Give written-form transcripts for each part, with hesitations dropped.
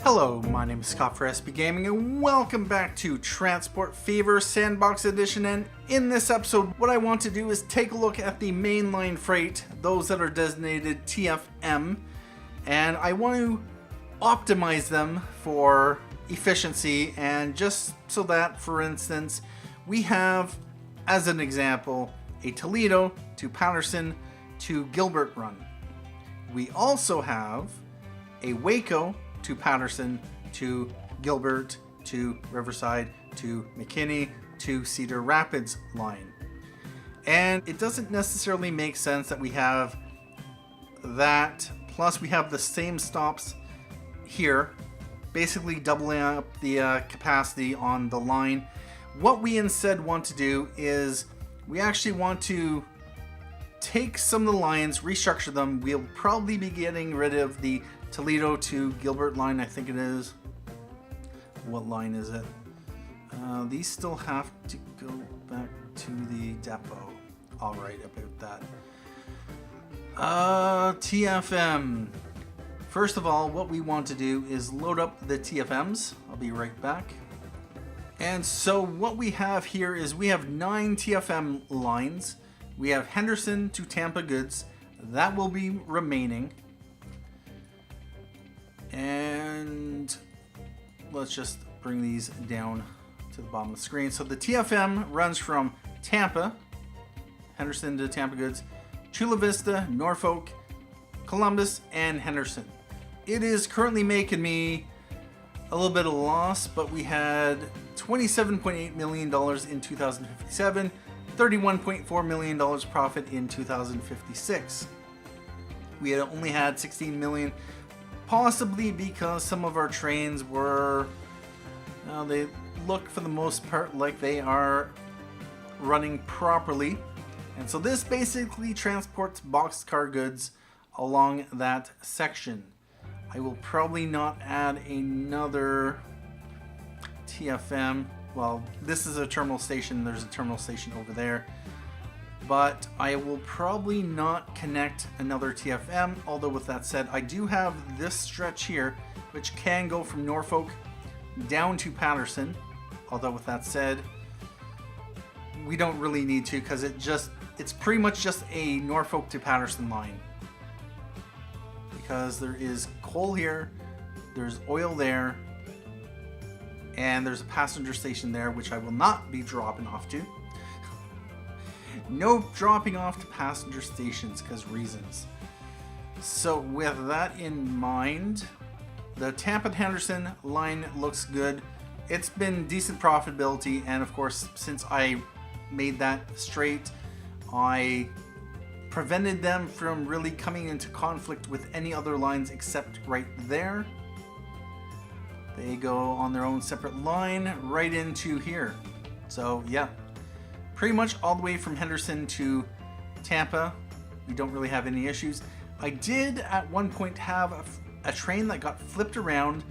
Hello, my name is Scott for SB Gaming and welcome back to Transport Fever Sandbox Edition. And in this episode, what I want to do is take a look at the Mainline Freight, those that are designated TFM, and I want to optimize them for efficiency, and just so that, for instance, we have, as an example, a Toledo to Paterson to Gilbert run. We also have a Waco to Paterson to Gilbert to Riverside to McKinney to Cedar Rapids line. And it doesn't necessarily make sense that we have that, plus we have the same stops here, basically doubling up the capacity on the line. What we instead want to do is we actually want to take some of the lines, restructure them. We'll probably be getting rid of the Toledo to Gilbert line, I think it is. What line is it? These still have to go back to the depot. Alright about that. TFM. First of all, what we want to do is load up the TFMs. I'll be right back. And so what we have here is we have 9 TFM lines. We have Henderson to Tampa goods. That will be remaining. And let's just bring these down to the bottom of the screen. So the TFM runs from Tampa, Henderson to Tampa goods, Chula Vista, Norfolk, Columbus, and Henderson. It is currently making me a little bit of a loss, but we had $27.8 million in 2057, $31.4 million profit in 2056. We had only had 16 million, possibly because some of our trains were, they look for the most part like they are running properly. And so this basically transports boxcar goods along that section. I will probably not add another TFM. Well, this is a terminal station. There's a terminal station over there. But I will probably not connect another TFM. Although with that said, I do have this stretch here, which can go from Norfolk down to Paterson. Although with that said, we don't really need to, because it's pretty much just a Norfolk to Paterson line. Because there is coal here, there's oil there, and there's a passenger station there, which I will not be dropping off to. No dropping off to passenger stations because reasons. So with that in mind, the Tampa Henderson line looks good. It's been decent profitability, and of course, since I made that straight, I prevented them from really coming into conflict with any other lines except right there. They go on their own separate line right into here. So yeah, pretty much all the way from Henderson to Tampa, we don't really have any issues. I did at one point have a train that got flipped around.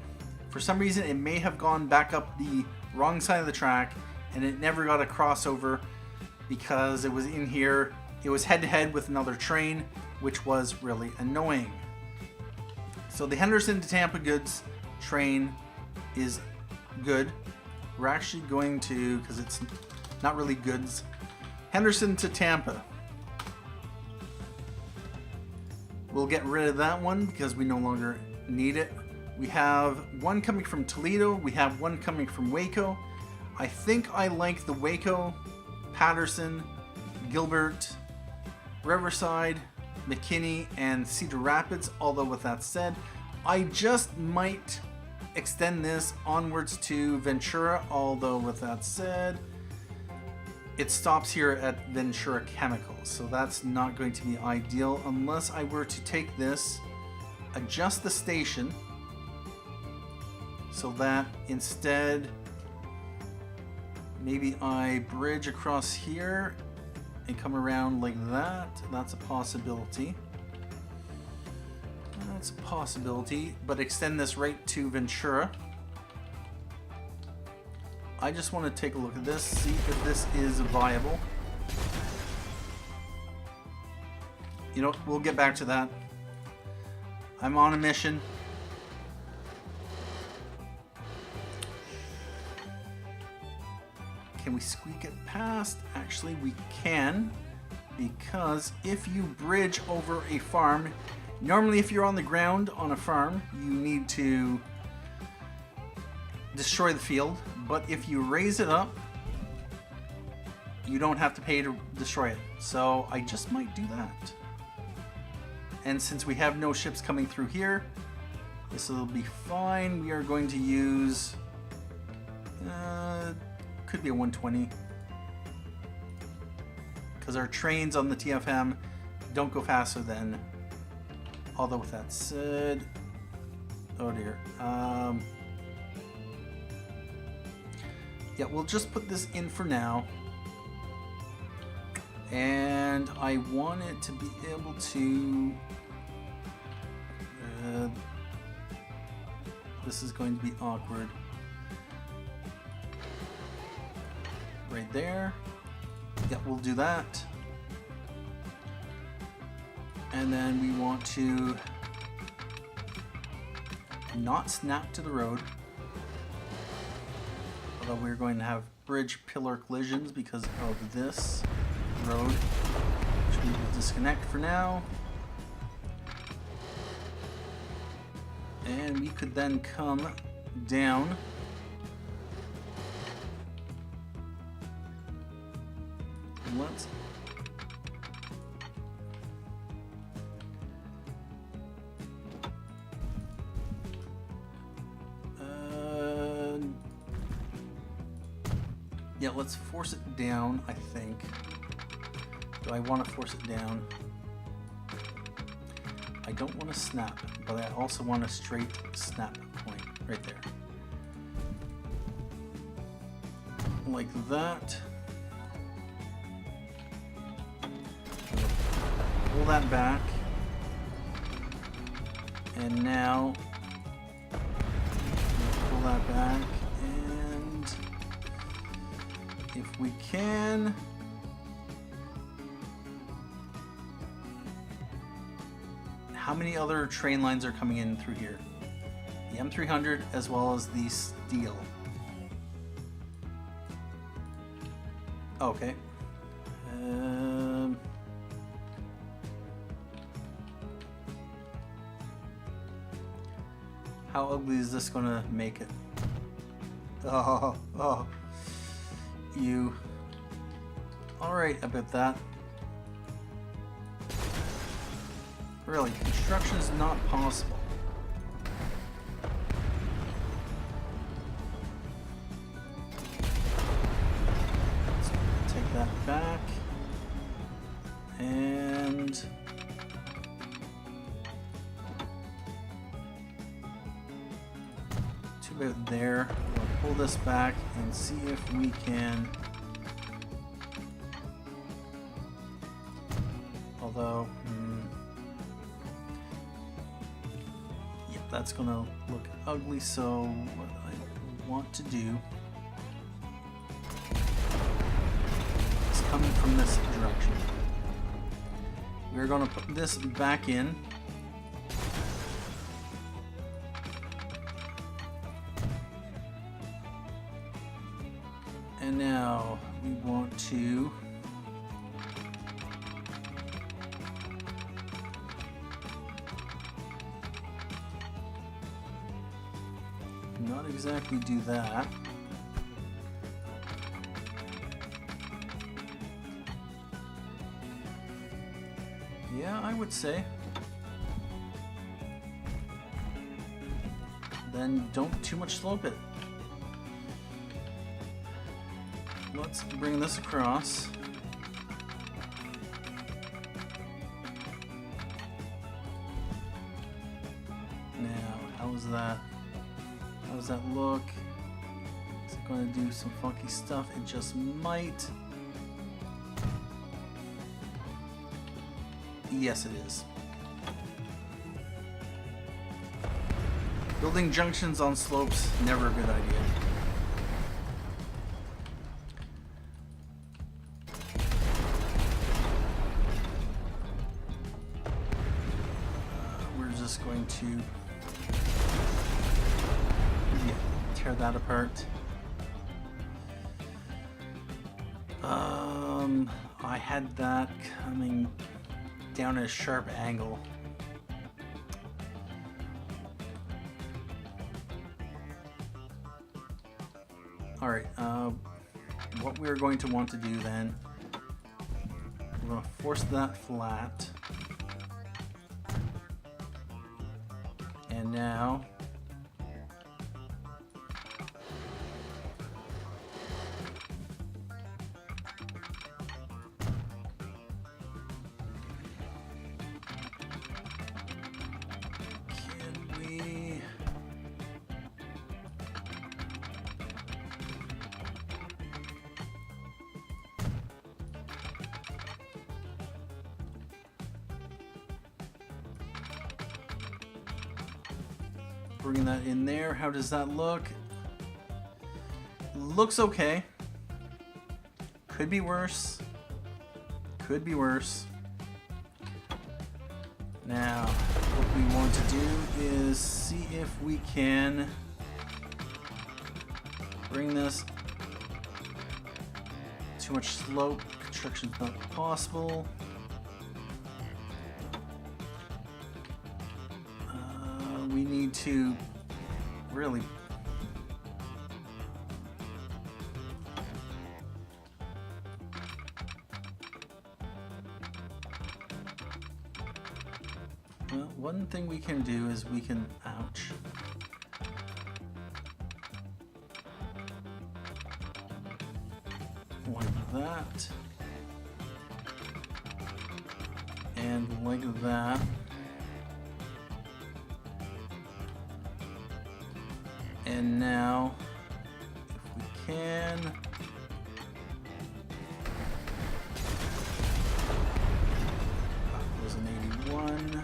For some reason, it may have gone back up the wrong side of the track, and it never got a crossover because it was in here. It was head-to-head with another train, which was really annoying. So the Henderson to Tampa goods train is good. We're actually going to, because it's not really goods, Henderson to Tampa. We'll get rid of that one because we no longer need it. We have one coming from Toledo. We have one coming from Waco. I think I like the Waco, Paterson, Gilbert, Riverside, McKinney, and Cedar Rapids. Although with that said, I just might extend this onwards to Ventura. Although with that said, it stops here at Ventura Chemical, so that's not going to be ideal unless I were to take this, adjust the station so that instead maybe I bridge across here and come around like that. That's a possibility. That's a possibility, but extend this right to Ventura. I just want to take a look at this, see if this is viable. You know, we'll get back to that. I'm on a mission. Can we squeak it past? Actually, we can, because if you bridge over a farm, normally if you're on the ground on a farm, you need to destroy the field, but if you raise it up, you don't have to pay to destroy it. So I just might do that. And since we have no ships coming through here, this will be fine. We are going to use, could be a 120. Because our trains on the TFM don't go faster than, although with that said, oh dear. Yeah, we'll just put this in for now. And I want it to be able to, this is going to be awkward. Right there. Yeah, we'll do that. And then we want to not snap to the road. Although we're going to have bridge pillar collisions because of this road, which we will disconnect for now. And we could then come down and let's yeah, let's force it down, I think. Do I want to force it down? I don't want to snap, but I also want a straight snap point right there. Like that. Pull that back. And now pull that back. And if we can, how many other train lines are coming in through here? The M300 as well as the steel. Okay. How ugly is this gonna make it? Oh. You. Alright about that. Really, construction is not possible. Let's take that back. And to about there. We'll pull this back and see if we can. Although, yep, that's gonna look ugly, so what I want to do is coming from this direction. We're gonna put this back in. And now we want to not exactly do that. Yeah, I would say. Then don't too much slope it. Let's bring this across. Now, how's that? How does that look? Is it going to do some funky stuff? It just might. Yes, it is. Building junctions on slopes, never a good idea. We're just going to tear that apart. I had that coming down at a sharp angle. All right, what we're going to want to do then, we're going to force that flat. And now bring that in there. How does that look? Looks okay. Could be worse. Could be worse. Now, what we want to do is see if we can bring this. Too much slope. Construction's not possible. We need to really one thing we can do is we can ouch like that and like that. And now, if we can, that was an 81.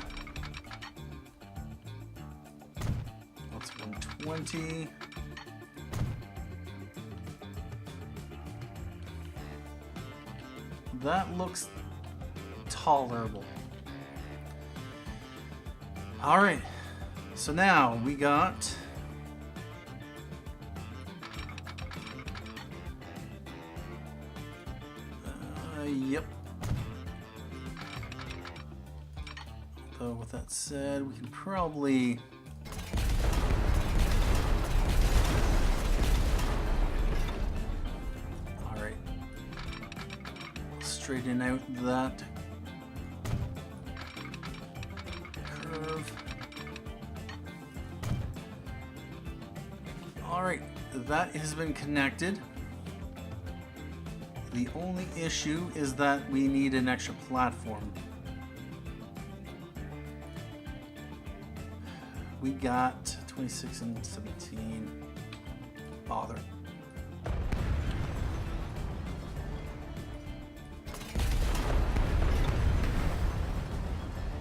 That's 120. That looks tolerable. All right, so now we got yep. So with that said, we can probably all right, straighten out that curve. All right, that has been connected. The only issue is that we need an extra platform. We got 26 and 17. Bother.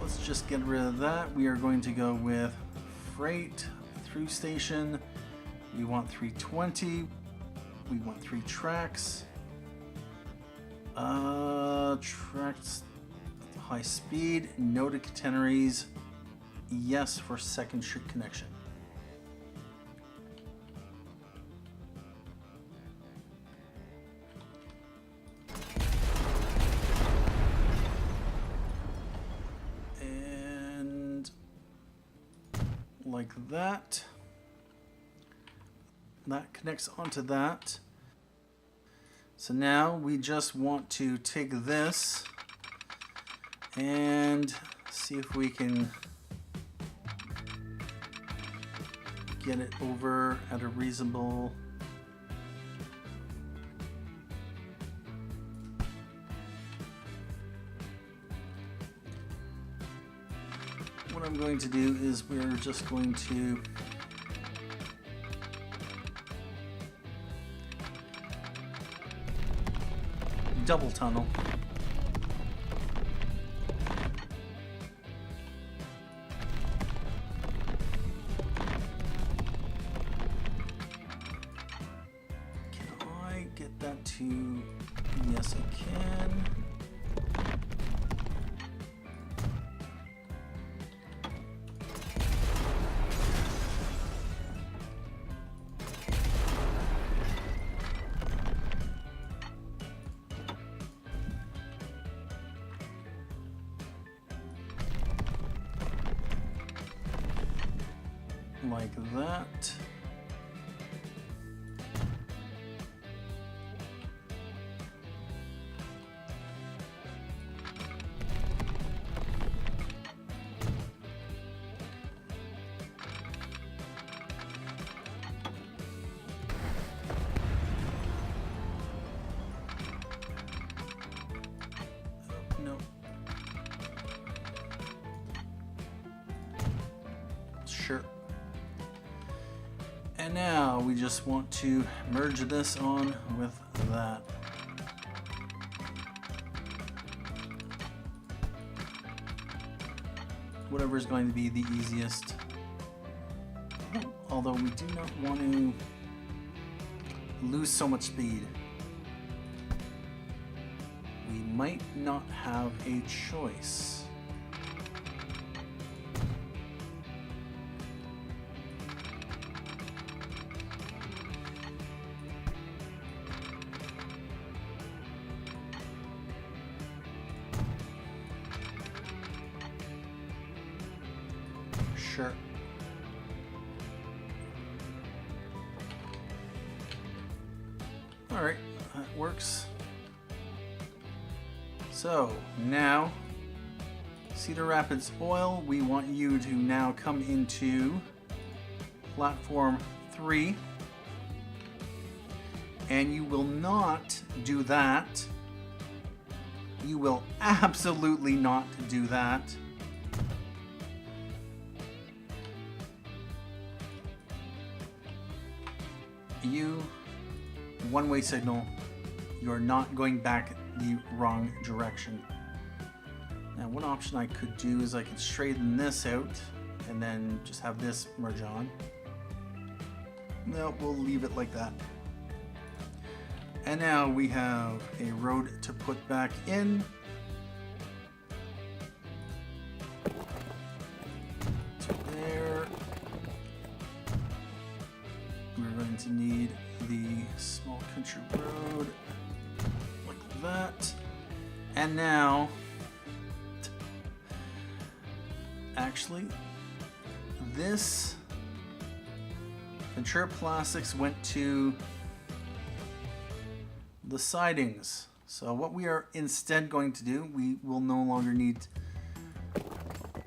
Let's just get rid of that. We are going to go with freight through station. We want 320. We want 3 tracks. Tracks high speed, no to catenaries, yes for second street connection. And like that. That connects onto that. So now we just want to take this and see if we can get it over at a reasonable what I'm going to do is we're just going to double tunnel. Can I get that to? Yes, I can. like that. No. Sure. And now we just want to merge this on with that. Whatever is going to be the easiest. Although we do not want to lose so much speed. We might not have a choice. Sure. All right, that works. So now, Cedar Rapids Oil, we want you to now come into platform 3. And you will not do that. You will absolutely not do that. You, one-way signal, you're not going back the wrong direction. Now, one option I could do is I could straighten this out and then just have this merge on. No, we'll leave it like that. And now we have a road to put back in. To there. We're going to need the small country road like that. And now, actually, this Ventura Plastics went to the sidings. So what we are instead going to do, we will no longer need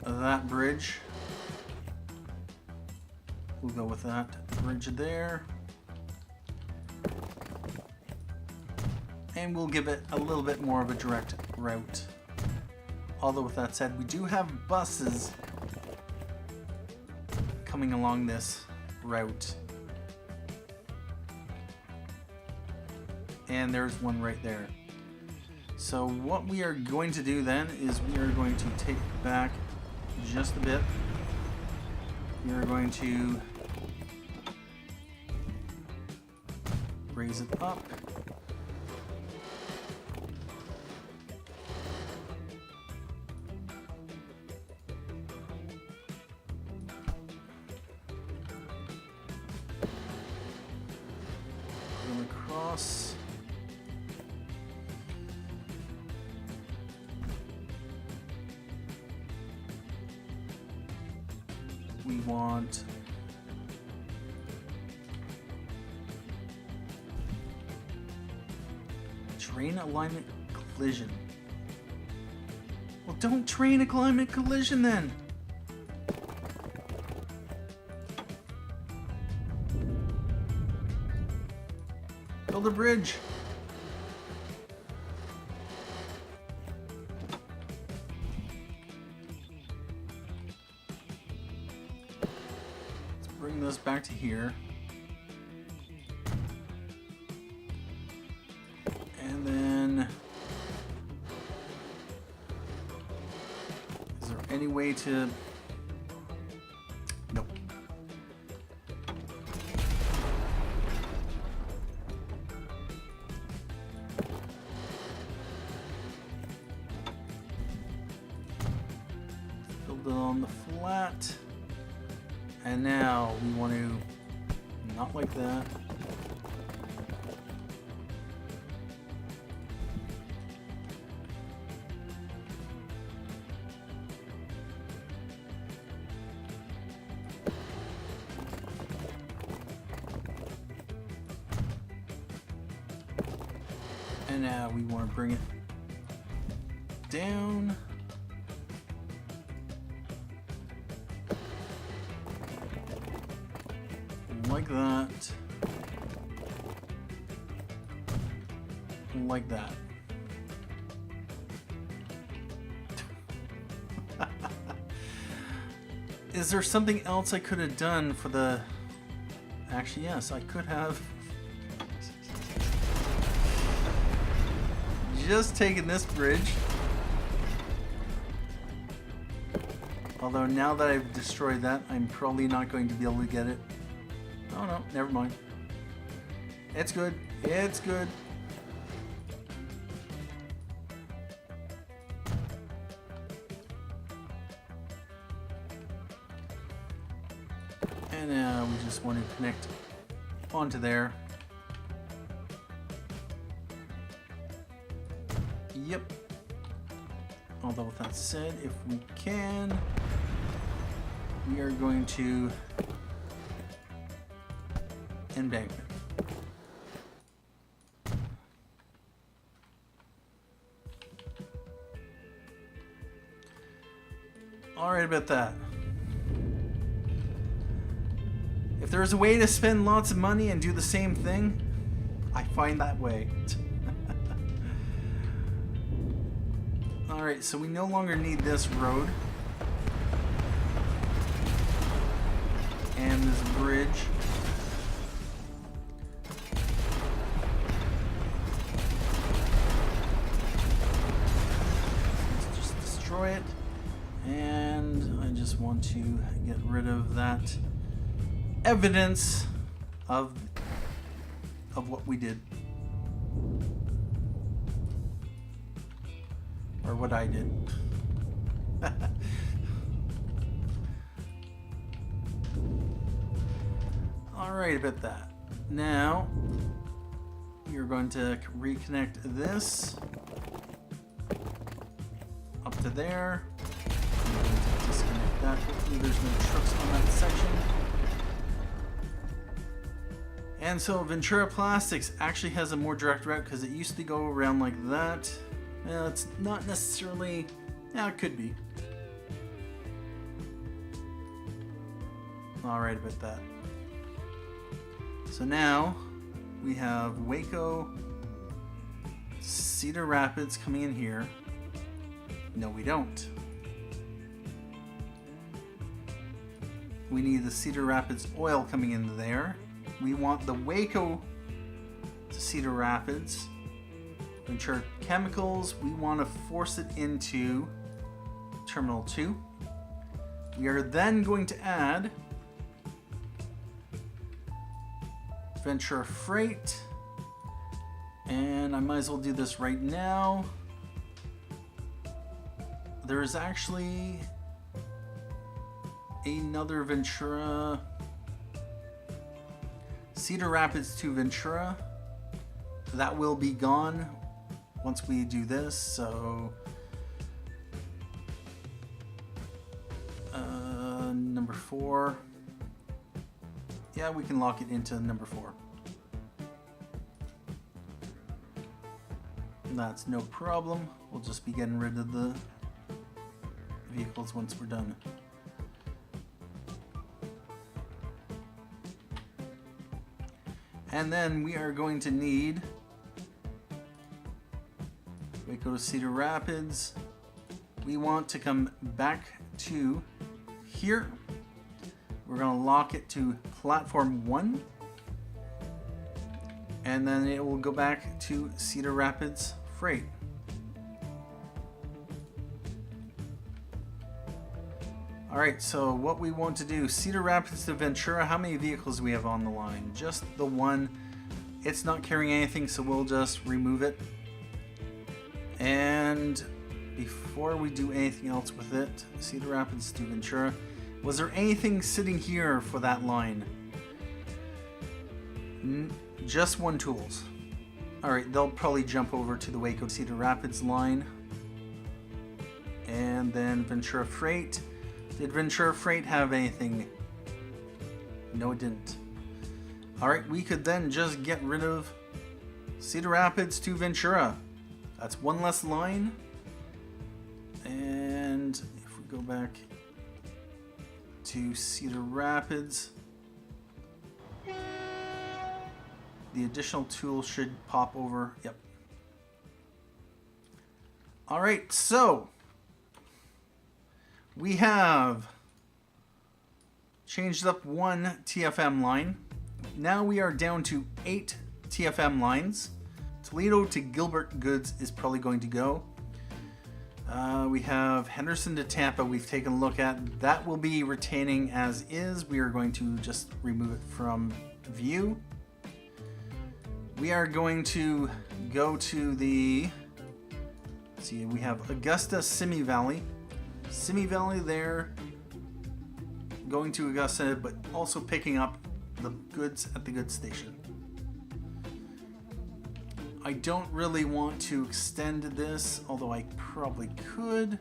that bridge. We'll go with that bridge there. And we'll give it a little bit more of a direct route. Although with that said, we do have buses coming along this route. And there's one right there. So what we are going to do then is we are going to take it back just a bit. We are going to raise it up. Put them across. We want train alignment collision. Well, don't train alignment collision then. Build a bridge. Bring this back to here. And then, is there any way to, nope. Build it on the flat. And now we want to, not like that. And now we want to bring it down. Like that. Like that. Is there something else I could have done for the... Actually, yes, I could have just taken this bridge. Although now that I've destroyed that, I'm probably not going to be able to get it. Oh no, never mind. It's good. It's good. And now we just want to connect onto there. Yep. Although with that said, if we can, we are going to embankment. Alright about that. If there's a way to spend lots of money and do the same thing, I find that way. Alright, so we no longer need this road. And this bridge. Let's just destroy it. And I just want to get rid of that evidence of what we did. Or what I did. Alright about that. Now we are going to reconnect this up to there. I'm going to disconnect that. Hopefully there's no trucks on that section. And so Ventura Plastics actually has a more direct route because it used to go around like that. Well, it's not necessarily... Yeah, it could be. Alright about that. So now we have Waco, Cedar Rapids coming in here. No, we don't. We need the Cedar Rapids oil coming into there. We want the Waco to Cedar Rapids. Ventura Chemicals, we want to force it into Terminal 2. We are then going to add Ventura Freight. And I might as well do this right now. There is actually another Ventura... Cedar Rapids to Ventura. That will be gone once we do this, so... number 4. Yeah, we can lock it into number 4. That's no problem. We'll just be getting rid of the vehicles once we're done. And then we are going to need Waco to Cedar Rapids. We want to come back to here. We're going to lock it to platform 1. And then it will go back to Cedar Rapids Freight. Alright, so what we want to do, Cedar Rapids to Ventura, how many vehicles do we have on the line? Just the one. It's not carrying anything, so we'll just remove it. And before we do anything else with it, Cedar Rapids to Ventura, was there anything sitting here for that line? Just one tools. Alright, they'll probably jump over to the Waco Cedar Rapids line. And then Ventura Freight. Did Ventura Freight have anything? No, it didn't. Alright, we could then just get rid of Cedar Rapids to Ventura. That's one less line. And if we go back to Cedar Rapids, the additional tool should pop over. Yep. All right, so we have changed up one TFM line. Now we are down to 8 TFM lines. Toledo to Gilbert goods is probably going to go. We have Henderson to Tampa we've taken a look at. That will be retaining as is. We are going to just remove it from view. We are going to go to the, let's see, we have Augusta, Simi Valley. Simi Valley there, going to Augusta, but also picking up the goods at the goods station. I don't really want to extend this, although I probably could.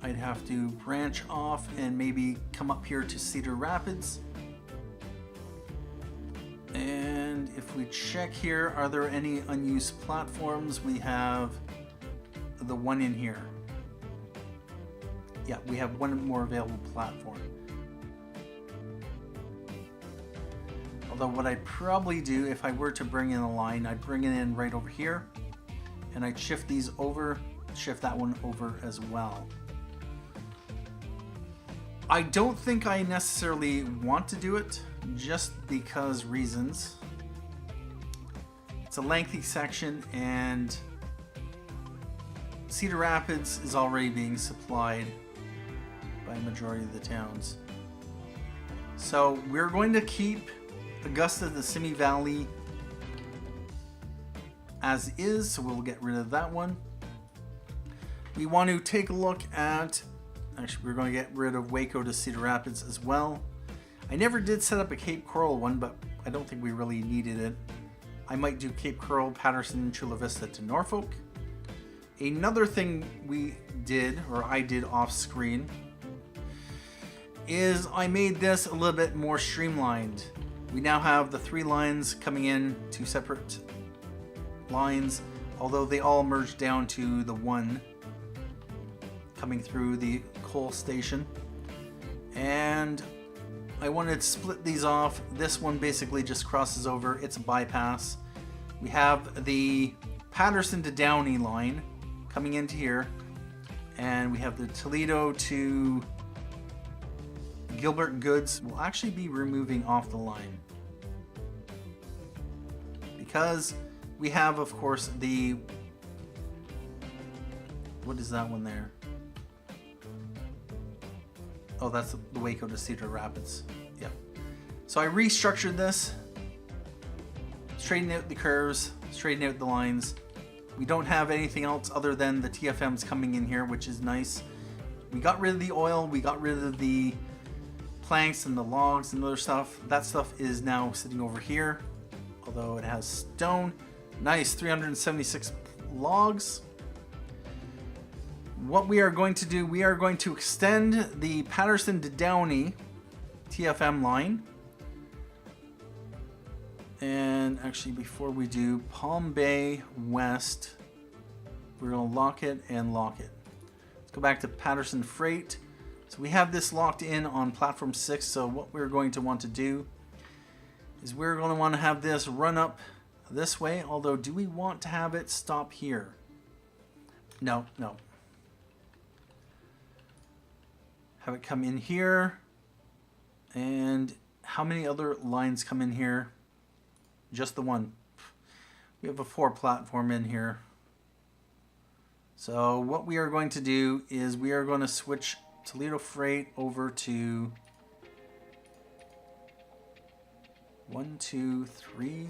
I'd have to branch off and maybe come up here to Cedar Rapids. And if we check here, are there any unused platforms? We have the one in here. Yeah, we have one more available platform. Although what I'd probably do if I were to bring in a line, I'd bring it in right over here and I'd shift these over, shift that one over as well. I don't think I necessarily want to do it just because reasons. It's a lengthy section and Cedar Rapids is already being supplied by a majority of the towns. So we're going to keep Augusta, the Simi Valley as is, so we'll get rid of that one. We want to take a look at, actually we're going to get rid of Waco to Cedar Rapids as well. I never did set up a Cape Coral one, but I don't think we really needed it. I might do Cape Coral, Paterson, Chula Vista to Norfolk. Another thing we did, or I did off screen, is I made this a little bit more streamlined. We now have the 3 lines coming in, 2 separate lines, although they all merge down to the one coming through the coal station. And I wanted to split these off. This one basically just crosses over. It's a bypass. We have the Paterson to Downey line coming into here, and we have the Toledo to Gilbert goods will actually be removing off the line because we have, of course, the, what is that one there? Oh, that's the Waco to Cedar Rapids. Yep. So I restructured this, straightened out the curves, straightened out the lines. We don't have anything else other than the TFMs coming in here, which is nice. We got rid of the oil, we got rid of the planks and the logs and other stuff. That stuff is now sitting over here, although it has stone. Nice, 376 logs. What we are going to do, we are going to extend the Paterson to Downey TFM line. And actually, before we do, Palm Bay West, we're going to lock it and lock it. Let's go back to Paterson Freight. So we have this locked in on platform 6. So what we're going to want to do is we're going to want to have this run up this way. Although, do we want to have it stop here? No, no. Have it come in here. And how many other lines come in here? Just the one. We have a 4 platform in here. So what we are going to do is we are going to switch Toledo Freight over to 1, 2, 3,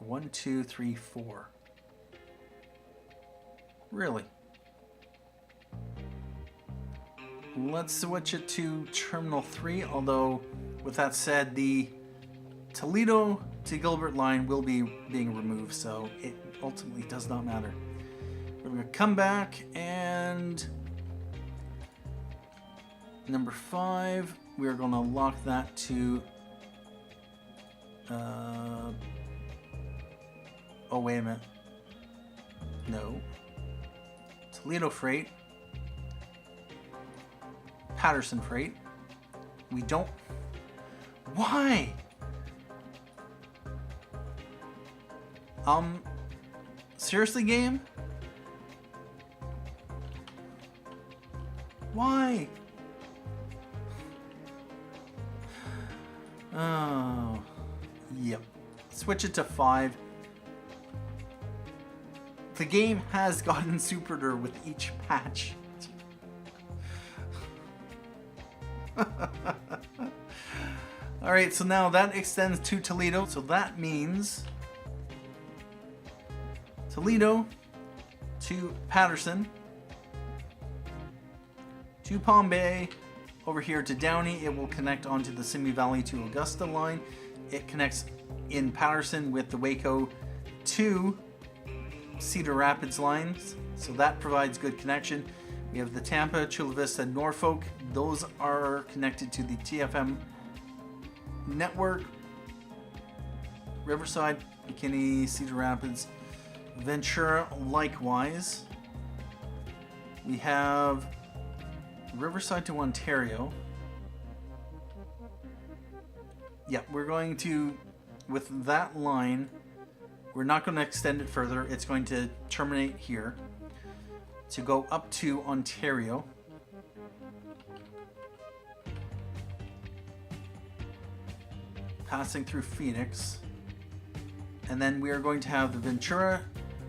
1, 2, 3, 4. Really? Let's switch it to Terminal 3, although with that said, the Toledo to Gilbert line will be being removed, so it ultimately does not matter. We're going to come back and number 5, we're going to lock that to Oh, wait a minute. No. Toledo Freight. Paterson Freight. We don't... Why? Seriously, game? Why? Oh, yep. Switch it to 5. The game has gotten stupider with each patch. Alright, so now that extends to Toledo. So that means Toledo to Paterson to Palm Bay, over here to Downey. It will connect onto the Simi Valley to Augusta line. It connects in Paterson with the Waco to Cedar Rapids lines, so that provides good connection. We have the Tampa, Chula Vista, Norfolk. Those are connected to the TFM network. Riverside, McKinney, Cedar Rapids, Ventura likewise. We have Riverside to Ontario. Yeah, we're going to, with that line, we're not going to extend it further. It's going to terminate here to go up to Ontario. Passing through Phoenix. And then we are going to have the Ventura,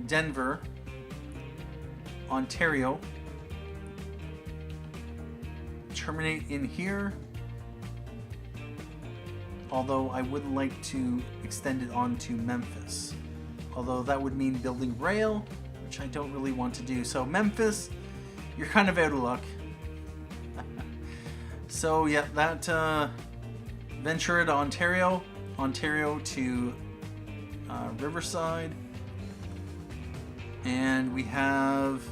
Denver, Ontario. Terminate in here. Although I would like to extend it on to Memphis. Although that would mean building rail, which I don't really want to do. So Memphis, you're kind of out of luck. So yeah, that Ventura to Ontario, Ontario to Riverside. And we have,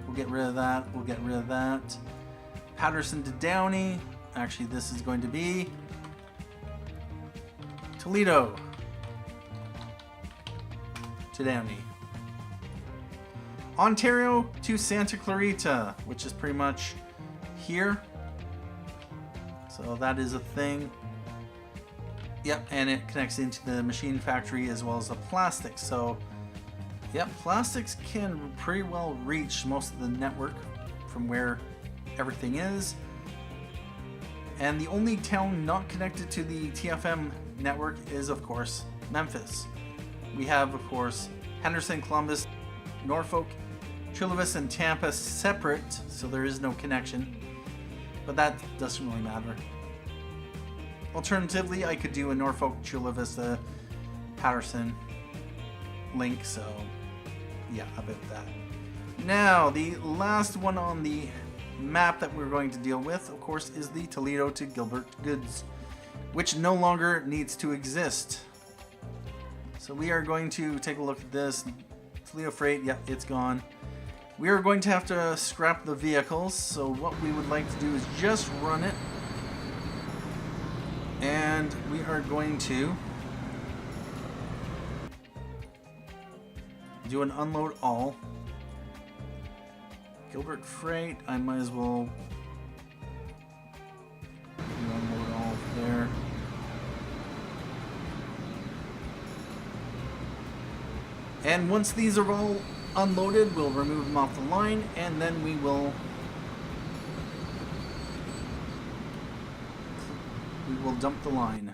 we'll get rid of that, we'll get rid of that. Paterson to Downey. Actually, this is going to be Toledo to Downey. Ontario to Santa Clarita, which is pretty much here. So that is a thing. Yep, and it connects into the machine factory as well as the plastics. So, yep, plastics can pretty well reach most of the network from where everything is. And the only town not connected to the TFM network is, of course, Memphis. We have, of course, Henderson, Columbus, Norfolk, Chula Vista, and Tampa separate, so there is no connection. But that doesn't really matter. Alternatively, I could do a Norfolk, Chula Vista, Paterson link, so yeah, about that. Now, the last one on the map that we're going to deal with, of course, is the Toledo to Gilbert goods, which no longer needs to exist. So we are going to take a look at this. Toledo Freight, yep, it's gone. We are going to have to scrap the vehicles, so what we would like to do is just run it. And we are going to do an unload all. Gilbert Freight, I might as well do unload all there. And once these are all unloaded, we'll remove them off the line, and then we will dump the line.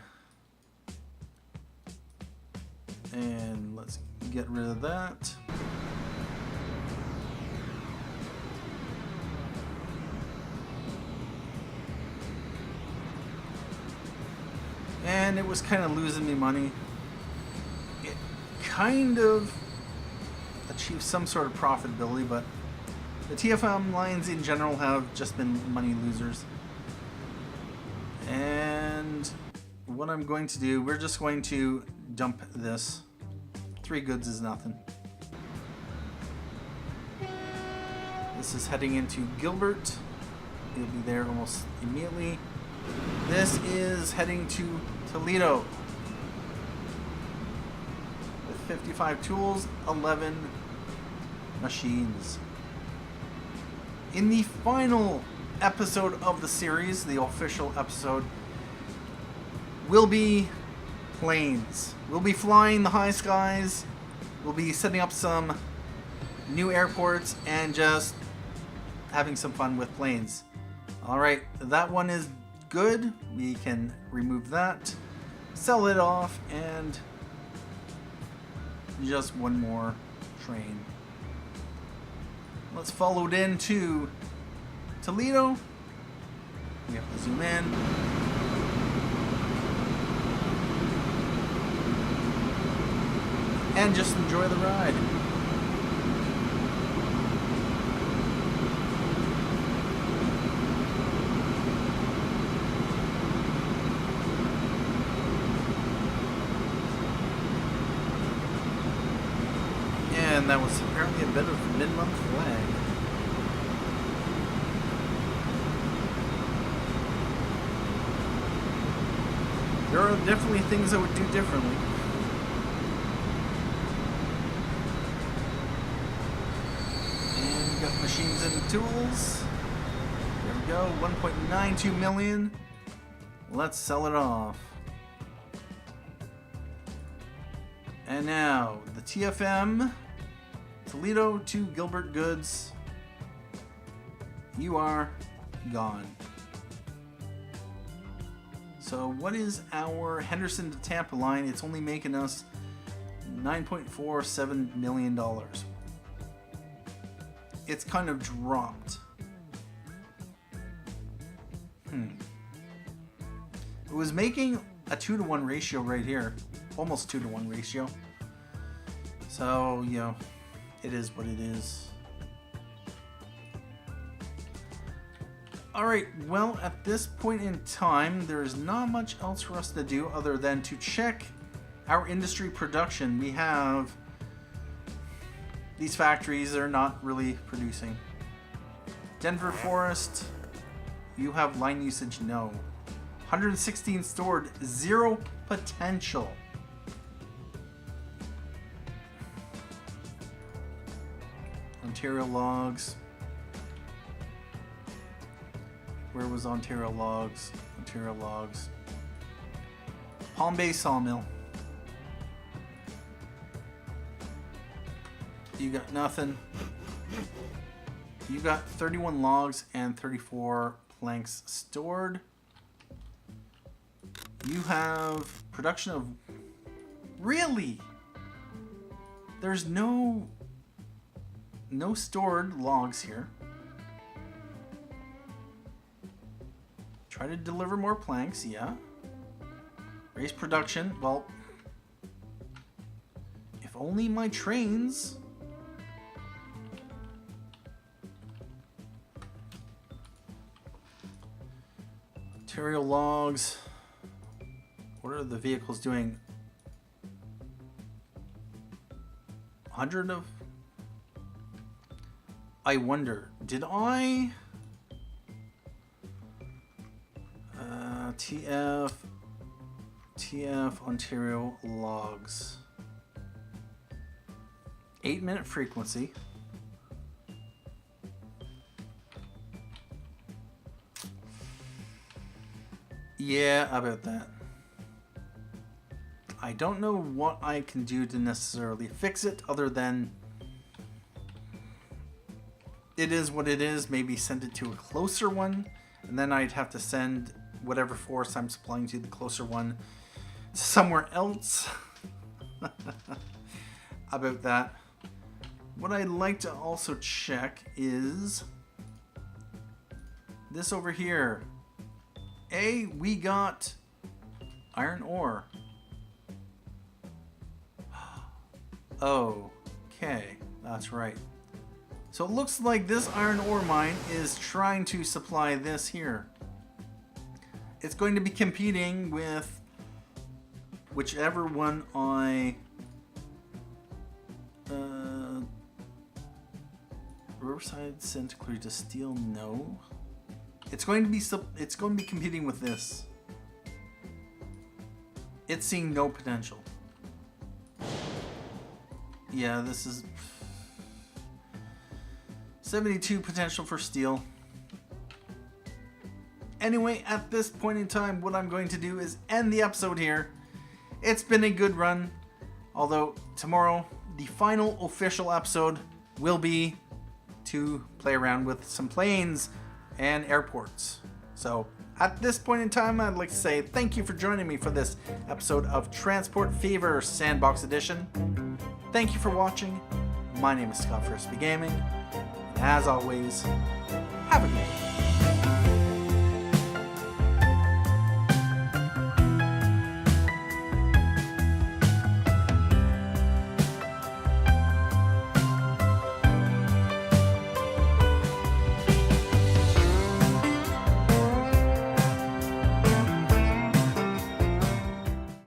And let's get rid of that. And it was kind of losing me money. It kind of achieved some sort of profitability, but the TFM lines in general have just been money losers. And what I'm going to do, we're just going to dump this. 3 goods is nothing. This is heading into Gilbert. It'll be there almost immediately. This is heading to Toledo. 55 tools, 11 machines. In the final episode of the series, the official episode, will be planes. We'll be flying the high skies. We'll be setting up some new airports and just having some fun with planes. Alright, that one is good. We can remove that, sell it off, and just one more train. Let's follow it into Toledo. We have to zoom in. And just enjoy the ride. And that was apparently a bit of mid-month lag. There are definitely things I would do differently. And we got machines and tools. There we go, 1.92 million. Let's sell it off. And now, the TFM Toledo to Gilbert goods. You are gone. So what is our Henderson to Tampa line? It's only making us $9.47 million. It's kind of dropped. It was making a 2-to-1 ratio right here. Almost 2-to-1 ratio. So, you know, it is what it is. Alright, well, at this point in time, there is not much else for us to do other than to check our industry production. We have these factories that are not really producing. Denver Forest, you have line usage? No. 116 stored, 0 potential. Ontario Logs. Where was Ontario Logs? Ontario Logs. Palm Bay Sawmill. You got nothing. You got 31 logs and 34 planks stored. You have production of... Really? There's no stored logs here. Try to deliver more planks, yeah. Raise production. Well, if only my trains... Ontario Logs. What are the vehicles doing? 100 of... I wonder, did I... TF Ontario Logs. 8-minute frequency. Yeah, about that. I don't know what I can do to necessarily fix it other than it is what it is. Maybe send it to a closer one, and then I'd have to send whatever force I'm supplying to the closer one somewhere else. About that. What I'd like to also check is this over here. We got iron ore. Okay, that's right. So it looks like this iron ore mine is trying to supply this here. It's going to be competing with whichever one I Riverside to Clarita steel. No, it's going to be competing with this. It's seeing no potential. Yeah, this is 72 potential for steal. Anyway, at this point in time, what I'm going to do is end the episode here. It's been a good run, although tomorrow, the final official episode will be to play around with some planes and airports. So, at this point in time, I'd like to say thank you for joining me for this episode of Transport Fever Sandbox Edition. Thank you for watching. My name is Scott Frisbee Gaming. And as always, have a good day.